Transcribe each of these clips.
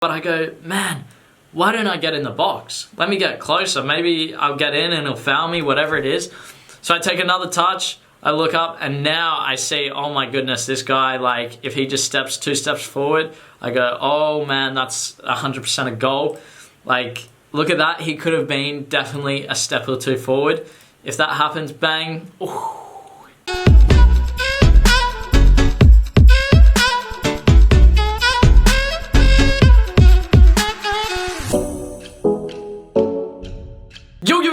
But I go, man, why don't I get in the box? Let me get closer. Maybe I'll get in and he'll foul me, whatever it is. So I take another touch, I look up, and now I see, oh my goodness, this guy, like, if he just steps 2 steps forward, I go, oh man, that's 100% a goal. Like, look at that. He could have been definitely a step or 2 forward. If that happens, bang. Ooh.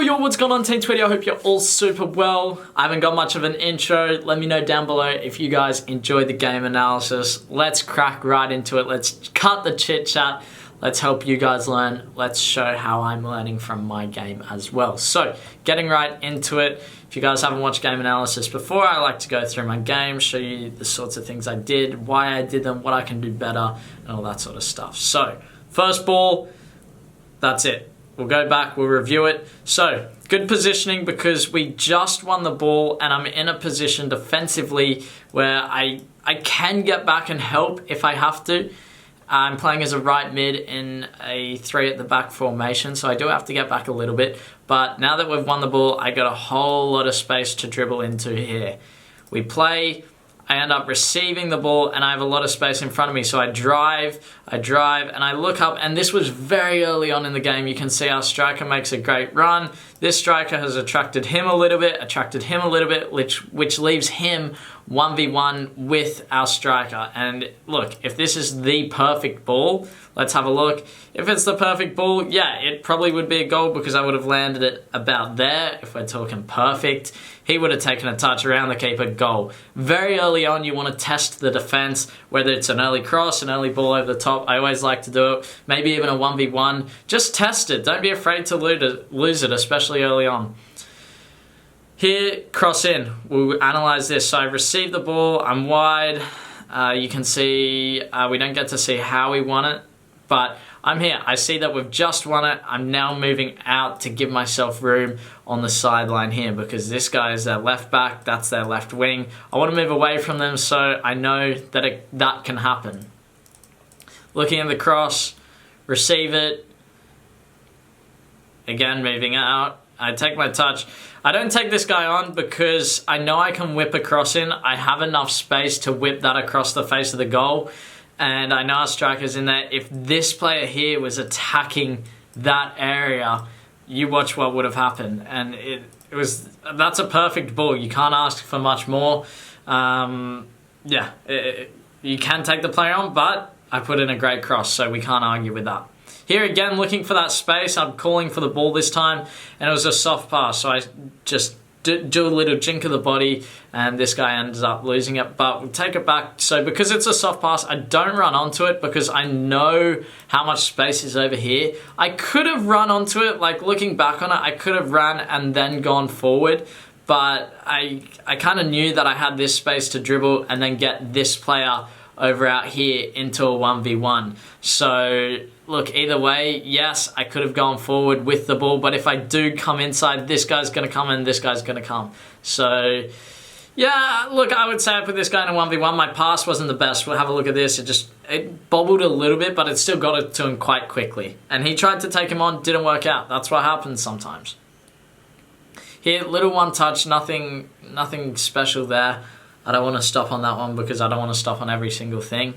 Yo, what's going on, Team Twitty? I hope you're all super well. I haven't got much of an intro. Let me know down below if you guys enjoyed the game analysis. Let's crack right into it. Let's cut the chit chat. Let's help you guys learn. Let's show how I'm learning from my game as well. So, getting right into it. If you guys haven't watched game analysis before, I like to go through my game, show you the sorts of things I did, why I did them, what I can do better, and all that sort of stuff. So, first ball, that's it. We'll go back, we'll review it. So, good positioning because we just won the ball and I'm in a position defensively where I can get back and help if I have to. I'm playing as a right mid in a 3 at the back formation, so I do have to get back a little bit. But now that we've won the ball, I got a whole lot of space to dribble into here. We play, I end up receiving the ball and I have a lot of space in front of me. So I drive, and I look up, and this was very early on in the game. You can see our striker makes a great run. This striker has attracted him a little bit, which leaves him 1v1 with our striker. And look, if this is the perfect ball, let's have a look. If it's the perfect ball, yeah, it probably would be a goal because I would have landed it about there. If we're talking perfect, he would have taken a touch around the keeper, goal. Very early on, you want to test the defense, whether it's an early cross, an early ball over the top. I always like to do it. Maybe even a 1v1. Just test it. Don't be afraid to lose it, especially early on. Here, cross in. We'll analyze this. So I received the ball. I'm wide. You can see we don't get to see how we won it, but I'm here. I see that we've just won it. I'm now moving out to give myself room on the sideline here because this guy is their left back. That's their left wing. I want to move away from them so I know that that can happen. Looking at the cross, receive it. Again, moving out. I take my touch. I don't take this guy on because I know I can whip a cross in. I have enough space to whip that across the face of the goal. And I know our striker's in there. If this player here was attacking that area, you watch what would have happened. And that's a perfect ball. You can't ask for much more. You can take the player on, but I put in a great cross, so we can't argue with that. Here again, looking for that space. I'm calling for the ball this time, and it was a soft pass. So I just do a little jink of the body, and this guy ends up losing it. But we'll take it back. So because it's a soft pass, I don't run onto it because I know how much space is over here. I could have run onto it, like looking back on it, I could have ran and then gone forward. But I kind of knew that I had this space to dribble and then get this player over out here into a 1v1. So look, either way, yes, I could have gone forward with the ball, but if I do come inside, this guy's going to come and this guy's going to come. So yeah, look, I would say I put this guy in a 1v1. My pass wasn't the best. We'll have a look at this. It bobbled a little bit, but it still got it to him quite quickly. And he tried to take him on, didn't work out. That's what happens sometimes. Here, little one touch, nothing special there. I don't want to stop on that one because I don't want to stop on every single thing.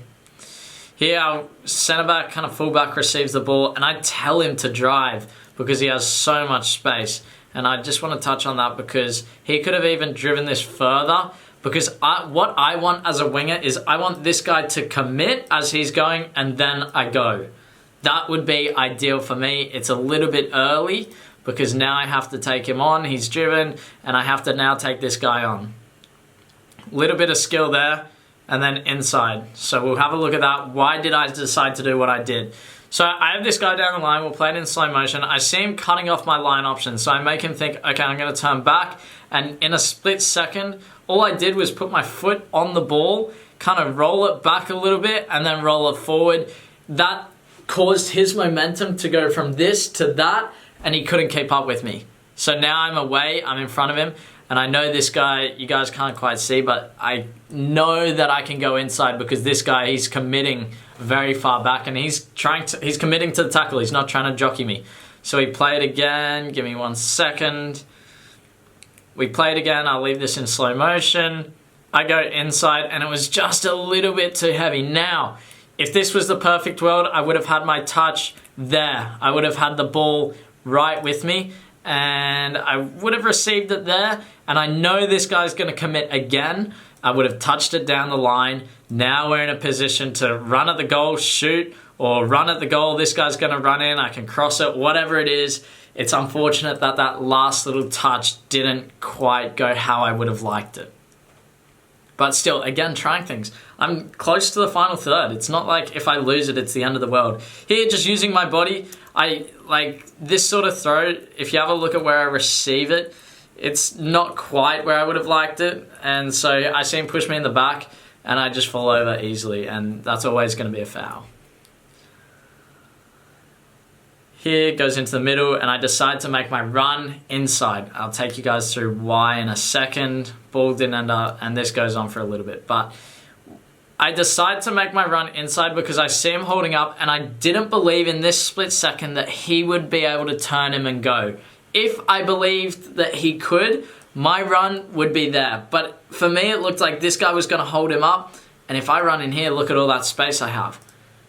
Here, our centre back, kind of fullback, receives the ball, and I tell him to drive because he has so much space. And I just want to touch on that because he could have even driven this further. Because what I want as a winger is I want this guy to commit as he's going, and then I go. That would be ideal for me. It's a little bit early because now I have to take him on. He's driven, and I have to now take this guy on. Little bit of skill there, and then inside. So we'll have a look at that. Why did I decide to do what I did? So I have this guy down the line. We'll play it in slow motion. I see him cutting off my line option. So I make him think, okay, I'm going to turn back. And in a split second, all I did was put my foot on the ball, kind of roll it back a little bit, and then roll it forward. That caused his momentum to go from this to that, and he couldn't keep up with me. So now I'm away. I'm in front of him. And I know this guy, you guys can't quite see, but I know that I can go inside because this guy, he's committing very far back and he's committing to the tackle. He's not trying to jockey me. So we play it again. Give me 1 second. We play it again. I'll leave this in slow motion. I go inside and it was just a little bit too heavy. Now, if this was the perfect world, I would have had my touch there. I would have had the ball right with me and I would have received it there. And I know this guy's going to commit again. I would have touched it down the line. Now we're in a position to run at the goal, shoot, or run at the goal. This guy's going to run in. I can cross it, whatever it is. It's unfortunate that that last little touch didn't quite go how I would have liked it. But still, again, trying things. I'm close to the final third. It's not like if I lose it, it's the end of the world. Here, just using my body, I like this sort of throw. If you have a look at where I receive it, it's not quite where I would have liked it. And so I see him push me in the back and I just fall over easily. And that's always going to be a foul. Here goes into the middle and I decide to make my run inside. I'll take you guys through why in a second. Ball didn't end up, and this goes on for a little bit. But I decide to make my run inside because I see him holding up and I didn't believe in this split second that he would be able to turn him and go. If I believed that he could, my run would be there. But for me, it looked like this guy was going to hold him up. And if I run in here, look at all that space I have.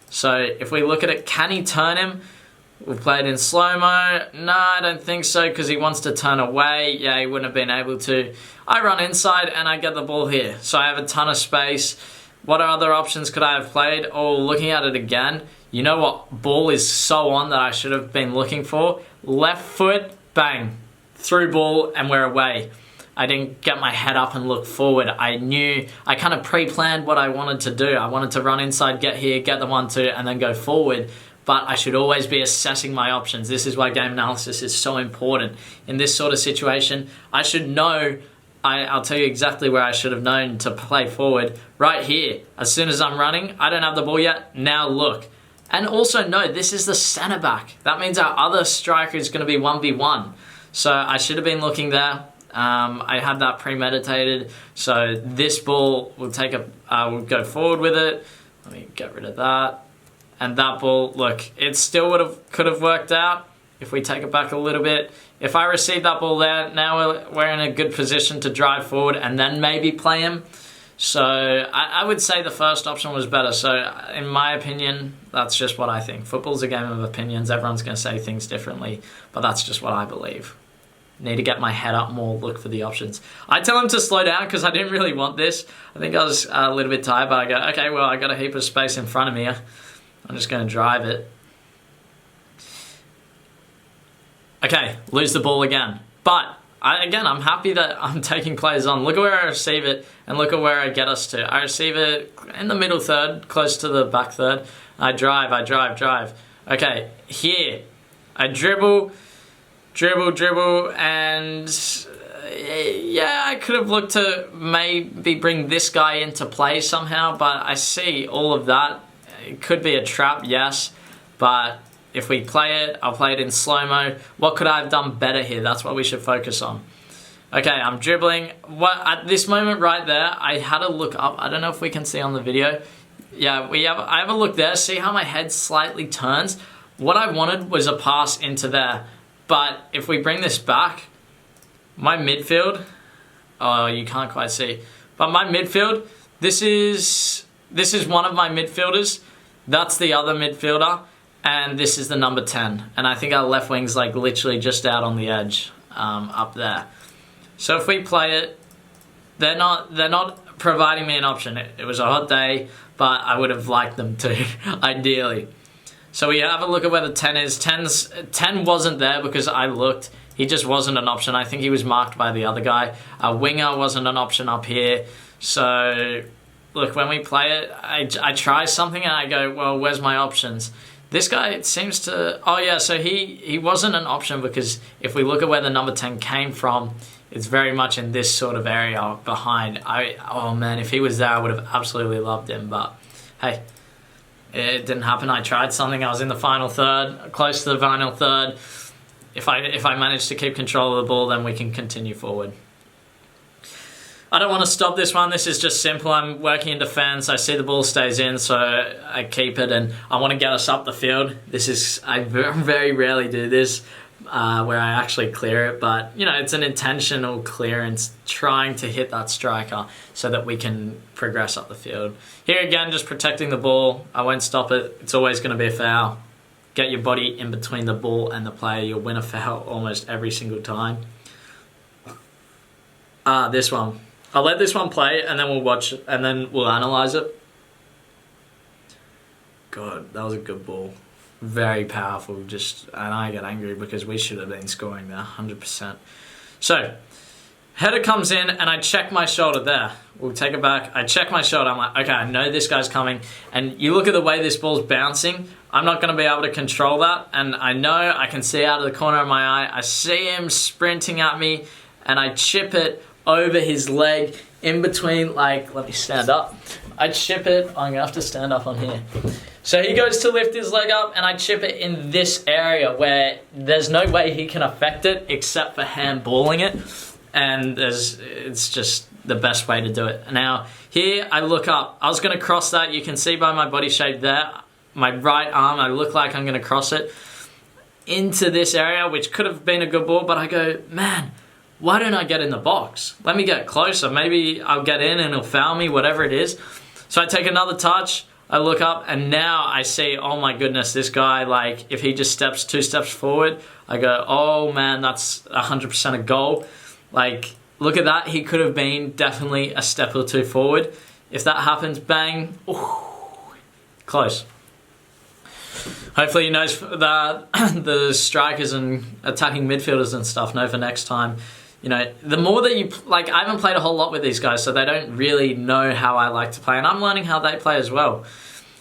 So if we look at it, can he turn him? We'll play it in slow-mo. No, I don't think so because he wants to turn away. Yeah, he wouldn't have been able to. I run inside and I get the ball here. So I have a ton of space. What other options could I have played? Oh, looking at it again. You know what ball is so on that I should have been looking for? Left foot, bang. Through ball and we're away. I didn't get my head up and look forward. I kind of pre-planned what I wanted to do. I wanted to run inside, get here, get the 1-2 and then go forward. But I should always be assessing my options. This is why game analysis is so important. In this sort of situation, I should know, I'll tell you exactly where I should have known to play forward. Right here, as soon as I'm running, I don't have the ball yet, now look. And also know, this is the centre back. That means our other striker is going to be 1v1. So I should have been looking there. I had that premeditated. So this ball, we'll go forward with it. Let me get rid of that. And that ball, look, it still could have worked out if we take it back a little bit. If I receive that ball there, now we're in a good position to drive forward and then maybe play him. So I would say the first option was better. So in my opinion, that's just what I think. Football's a game of opinions. Everyone's going to say things differently, but that's just what I believe. Need to get my head up more, look for the options. I tell him to slow down because I didn't really want this. I think I was a little bit tired, but I go, okay, well, I got a heap of space in front of me. I'm just going to drive it. Okay, lose the ball again. But, I'm happy that I'm taking players on. Look at where I receive it, and look at where I get us to. I receive it in the middle third, close to the back third. I drive. Okay, here. I dribble, and yeah, I could have looked to maybe bring this guy into play somehow, but I see all of that. It could be a trap, yes, but if we play it, I'll play it in slow-mo. What could I have done better here? That's what we should focus on. Okay, I'm dribbling. At this moment right there, I had to look up. I don't know if we can see on the video. Yeah, I have a look there. See how my head slightly turns? What I wanted was a pass into there. But if we bring this back, my midfield, oh, you can't quite see. But my midfield, this is one of my midfielders. That's the other midfielder. And this is the number 10. And I think our left wing's like literally just out on the edge up there. So if we play it, they're not providing me an option. It was a hot day, but I would have liked them to, ideally. So we have a look at where the 10 is. 10 wasn't there because I looked. He just wasn't an option. I think he was marked by the other guy. Our winger wasn't an option up here. So look, when we play it, I try something and I go, well, where's my options? This guy, it seems to... Oh, yeah, so he wasn't an option because if we look at where the number 10 came from, it's very much in this sort of area behind. Oh, man, if he was there, I would have absolutely loved him. But, hey, it didn't happen. I tried something. I was in the final third, close to the final third. If I manage to keep control of the ball, then we can continue forward. I don't want to stop this one. This is just simple. I'm working in defense. I see the ball stays in, so I keep it, and I want to get us up the field. I very rarely do this where I actually clear it, but you know, it's an intentional clearance trying to hit that striker so that we can progress up the field. Here again, just protecting the ball. I won't stop it. It's always going to be a foul. Get your body in between the ball and the player. You'll win a foul almost every single time. This one. I'll let this one play and then we'll watch it and then we'll analyze it. God, that was a good ball. Very powerful. And I get angry because we should have been scoring there, 100%. So, header comes in and I check my shoulder there. We'll take it back. I check my shoulder. I'm like, okay, I know this guy's coming. And you look at the way this ball's bouncing. I'm not going to be able to control that. And I know I can see out of the corner of my eye. I see him sprinting at me and I chip it over his leg in between, like, let me stand up. I chip it. I'm going to have to stand up on here. So he goes to lift his leg up and I chip it in this area where there's no way he can affect it except for handballing it. And it's just the best way to do it. Now, here I look up. I was going to cross that. You can see by my body shape there. My right arm, I look like I'm going to cross it into this area, which could have been a good ball, but I go, man, why don't I get in the box? Let me get closer. Maybe I'll get in and he'll foul me, whatever it is. So I take another touch. I look up and now I see, oh my goodness, this guy, like, if he just steps 2 steps forward, I go, oh man, that's 100% a goal. Like, look at that. He could have been definitely a step or 2 forward. If that happens, bang, ooh, close. Hopefully you know that the strikers and attacking midfielders and stuff know for next time. You know, the more that you, like, I haven't played a whole lot with these guys, so they don't really know how I like to play, and I'm learning how they play as well.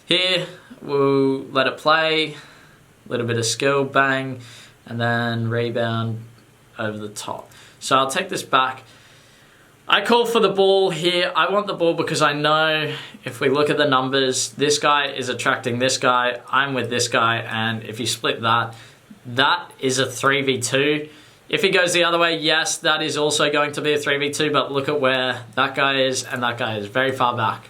Here, we'll let it play, a little bit of skill, bang, and then rebound over the top. So I'll take this back. I call for the ball here. I want the ball because I know if we look at the numbers, this guy is attracting this guy, I'm with this guy, and if you split that, that is a 3v2. If he goes the other way, yes, that is also going to be a 3v2, but look at where that guy is and that guy is very far back.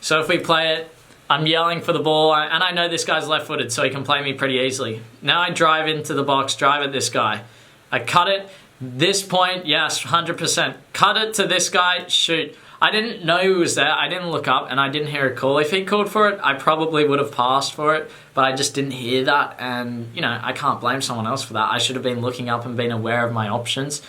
So if we play it, I'm yelling for the ball, and I know this guy's left-footed, so he can play me pretty easily. Now I drive into the box, drive at this guy. I cut it. This point, yes, 100%. Cut it to this guy, shoot. I didn't know he was there. I didn't look up and I didn't hear a call. If he called for it, I probably would have passed for it, but I just didn't hear that, and you know, I can't blame someone else for that. I should have been looking up and been aware of my options,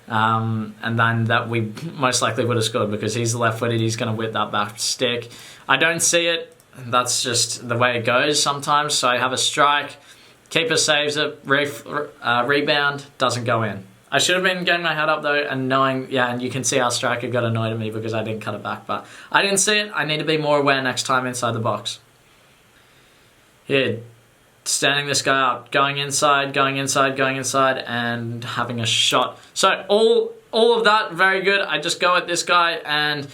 and then that we most likely would have scored because he's left-footed, he's going to whip that back stick. I don't see it. That's just the way it goes sometimes, so I have a strike, keeper saves it, rebound, doesn't go in. I should have been getting my head up though and knowing, yeah, and you can see our striker got annoyed at me because I didn't cut it back, but I didn't see it. I need to be more aware next time inside the box. Here, standing this guy up, going inside, and having a shot. So all of that, very good. I just go at this guy and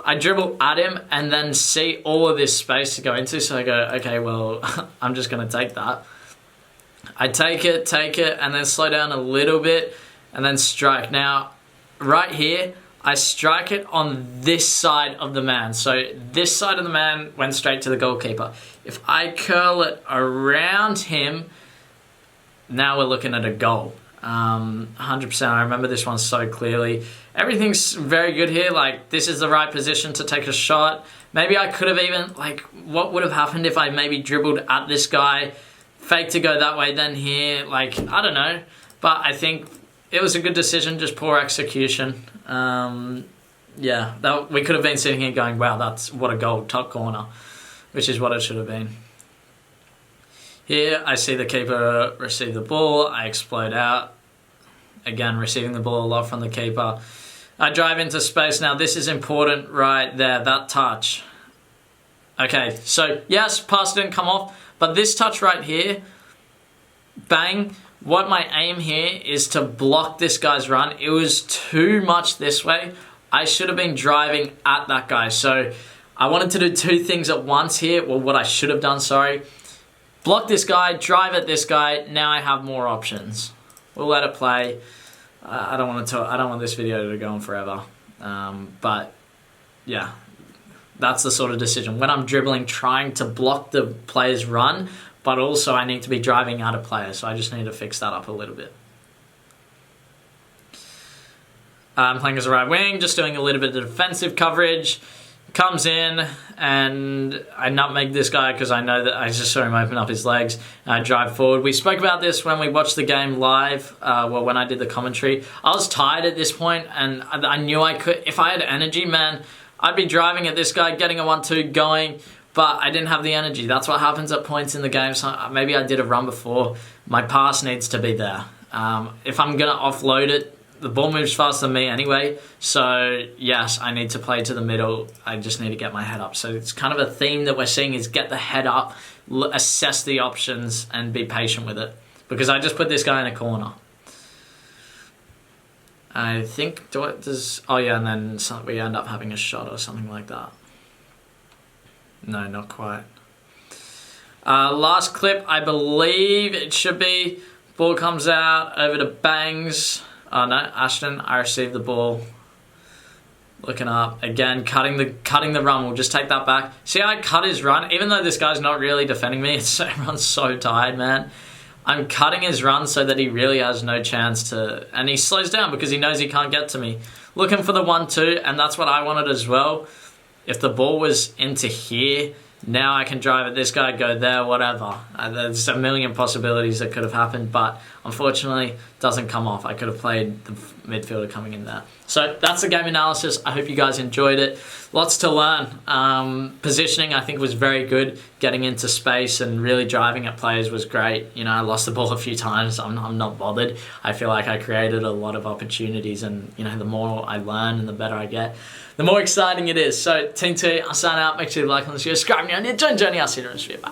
I dribble at him and then see all of this space to go into, so I go, okay, well, I'm just going to take that. I take it, and then slow down a little bit, and then strike. Now, right here, I strike it on this side of the man. So this side of the man went straight to the goalkeeper. If I curl it around him, now we're looking at a goal. 100%. I remember this one so clearly. Everything's very good here. Like, this is the right position to take a shot. Maybe I could have even, like, what would have happened if I maybe dribbled at this guy, fake to go that way, then here, like, I don't know. But I think it was a good decision, just poor execution. Yeah, we could have been sitting here going, wow, that's what a goal, top corner, which is what it should have been. Here, I see the keeper receive the ball. I explode out. Again, receiving the ball a lot from the keeper. I drive into space. Now, this is important right there, that touch. Okay, so yes, pass didn't come off, but this touch right here, bang, what my aim here is to block this guy's run. It was too much this way. I should have been driving at that guy. So I wanted to do 2 things at once here. Well, what I should have done, sorry. Block this guy, drive at this guy. Now I have more options. We'll let it play. I don't want this video to go on forever. But yeah, that's the sort of decision. When I'm dribbling, trying to block the player's run, but also I need to be driving out of players, so I just need to fix that up a little bit. I'm playing as a right wing, just doing a little bit of defensive coverage. Comes in, and I nutmeg this guy because I know that I just saw him open up his legs and I drive forward. We spoke about this when we watched the game live, when I did the commentary. I was tired at this point, and I knew I could, if I had energy, man, I'd be driving at this guy, getting a 1-2 going, but I didn't have the energy. That's what happens at points in the game. So maybe I did a run before. My pass needs to be there. If I'm going to offload it, the ball moves faster than me anyway, so yes, I need to play to the middle. I just need to get my head up. So it's kind of a theme that we're seeing is get the head up, assess the options, and be patient with it. Because I just put this guy in a corner. I think, oh yeah, and then we end up having a shot or something like that. No, not quite. Last clip, I believe it should be, ball comes out, over to Bangs. Oh no, Ashton, I received the ball. Looking up. Again, cutting the run. We'll just take that back. See how I cut his run? Even though this guy's not really defending me, everyone's so tired, man. I'm cutting his run so that he really has no chance to... And he slows down because he knows he can't get to me. Looking for the 1-2, and that's what I wanted as well. If the ball was into here, now I can drive at this guy, go there, whatever. There's a million possibilities that could have happened, but unfortunately, it doesn't come off. I could have played the midfielder coming in there. So that's the game analysis. I hope you guys enjoyed it. Lots to learn. Positioning, I think, was very good. Getting into space and really driving at players was great. You know, I lost the ball a few times. I'm not bothered. I feel like I created a lot of opportunities, and you know, the more I learn and the better I get, the more exciting it is. So, Team T, I'll sign out. Make sure you like and subscribe. And join Johnny. I'll see you in the rest of your bye.